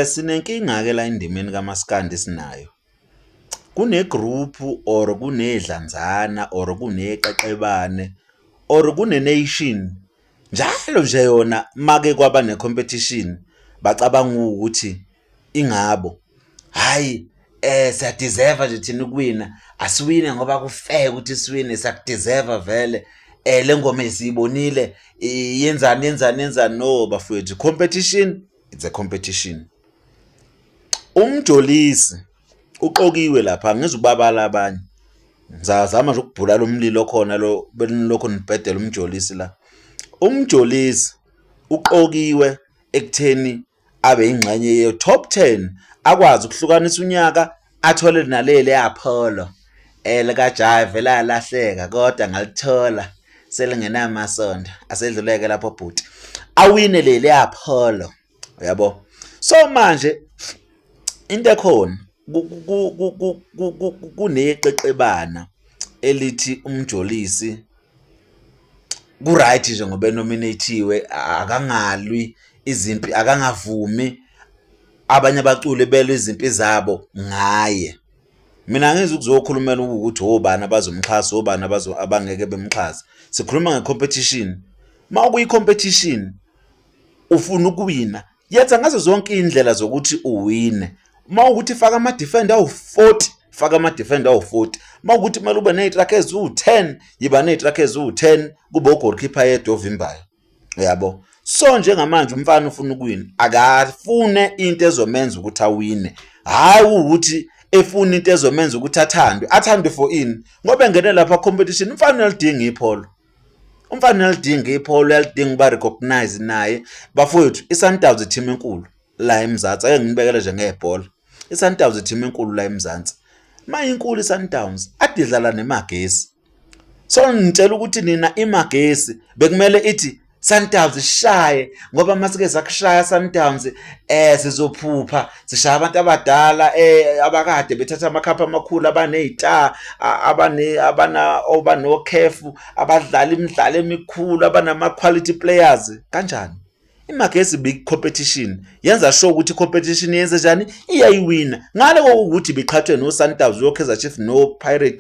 Sinenkinga ke la endimeni kaMaskandi sinayo. Kune-group or kunedlanzana or kuneqeqebane or kune-nation. Njalo nje yona make kwaba ne-competition bacabanga ukuthi ingabo. Hayi siyadeserve nje thina ukuwina. Asiwine ngoba kufair ukuthi siwine, siyakudeserve vele. Le ngoma esiyibonile yenzani no bafowethu. Competition, it's a competition. Umjolisi uqokiwe lapha ngizubabala abanye. Ngizazama nje ukubhulala umlilo khona lo belokho nibhedela umjolisi la. Umjolisi uqokiwe ekutheni abe ingxenye ye top 10 akwazi ukuhlukanisa unyaka athole nalele Apollo lika Jive lahleka kodwa ngalithola selingenamasonto asedluleke lapho bhuti awine lele Apollo yabo. So manje into ekhona kuneqeqebana elithi umjolisi ku-right nje ngoba enominatiwe akangalwi izimpi akangavumi abanye abaculi belwe izimpi zabo ngaye. Mina ngizi ukuzokhulumela ukuthi obani abazomxhasa obani abangeke bemxhasa. Sikhuluma ngecompetition. Mawukuyi-competition ufuna ukuwina yenza ngazo zonke indlela zokuthi uwine. Mawukuthi faka ama-defender awu-40 faka ama-defender awu-40. Mawukuthi kumele ube neyitrack eziwu-10 yiba neyitrack eziwu-10 kube ugoalkeeper yedwa ovimbayo yabo. So njengamanje umfana ufuna ukuwina akafune into ezomenza ukuthi awine, hayi ukuthi efuna into ezomenza ukuthi athandwe for ini ngoba engene lapha competition. Umfana uyalidinga ipholo, umfana uyalidinga ipholo, uyalidinga uba recognize naye. Bafowethu iSundowns team enkulu la eMzansi, ake nginibekele nje ngebhola. iSundowns team enkulu la eMzansi, mayinkulu iSundowns adidlala neMagesi. So ngitshela ukuthi nina iMagesi bekumele ithi Sundowns shaye ngoba masike sakushaya Sundowns sizophupha sishaya abantu abadala abakade bethatha amakhapha amakhulu abanezita abano khefu abadlala imidlalo emikhulu abanama quality players kanjani. iMagesi big competition yenza sure ukuthi competition yenze njani iyayiwina ngale kokuthi biqhathwe no Sundowns no Kaizer Chiefs no Pirate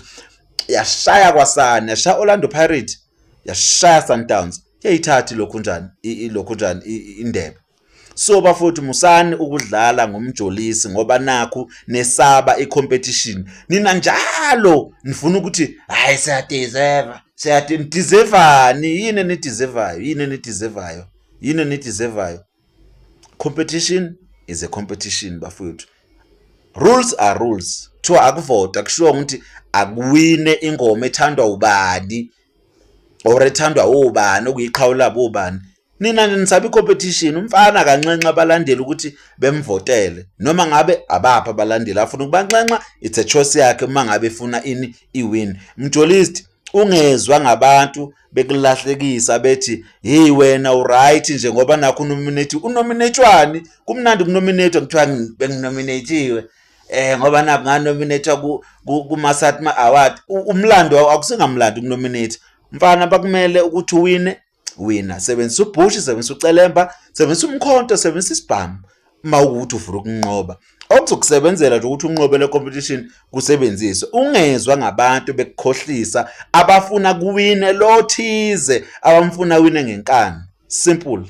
yashaya kwaSana yashaya Orlando Pirates yashaya Sundowns yayithathi lokhu njani indebe. So bafowethu musani ukudlala ngomjolisi ngoba nakhu nesaba icompetition. Nina njalo nifuna ukuthi hayi siyadeserve yini nideservayo. Competition is a competition bafowethu. Rules are rules. Kuthiwa akuvota kushiwo ukuthi akuwine ingoma ethandwa ubani or ethandwa obani okuyiqhawe labo obani. Nina nisaba icompetition. Umfana kanxenxa abalandeli ukuthi bemvotele noma ngabe abapha abalandeli afuna ukubanxenxa, it's a choice yakhe uma ngabe efuna ini iwin. Mjolist ungezwa ngabantu bekulahlekisa bethi hey wena uright nje ngoba nakho unominatewani. Kumnandi ukunominate ngithiwa benginominatiwe ngoba naku nganominatwa kuma-SATMA award. Umlando akusingamlando ukunominate. Mfana bakumele ukuthi wina. Sebenzisa uBush, sebenzisa uCelemba, sebenzisa umkhonto, sebenzisa isibhamu mawukuthi ufuna ukunqoba. Okuzokusebenzela nje ukuthi unqobe le competition kusebenziswe. Ungezwa ngabantu bekukhohlisa abafuna kuwine lo thize abamfuna wine ngenkani. Simple.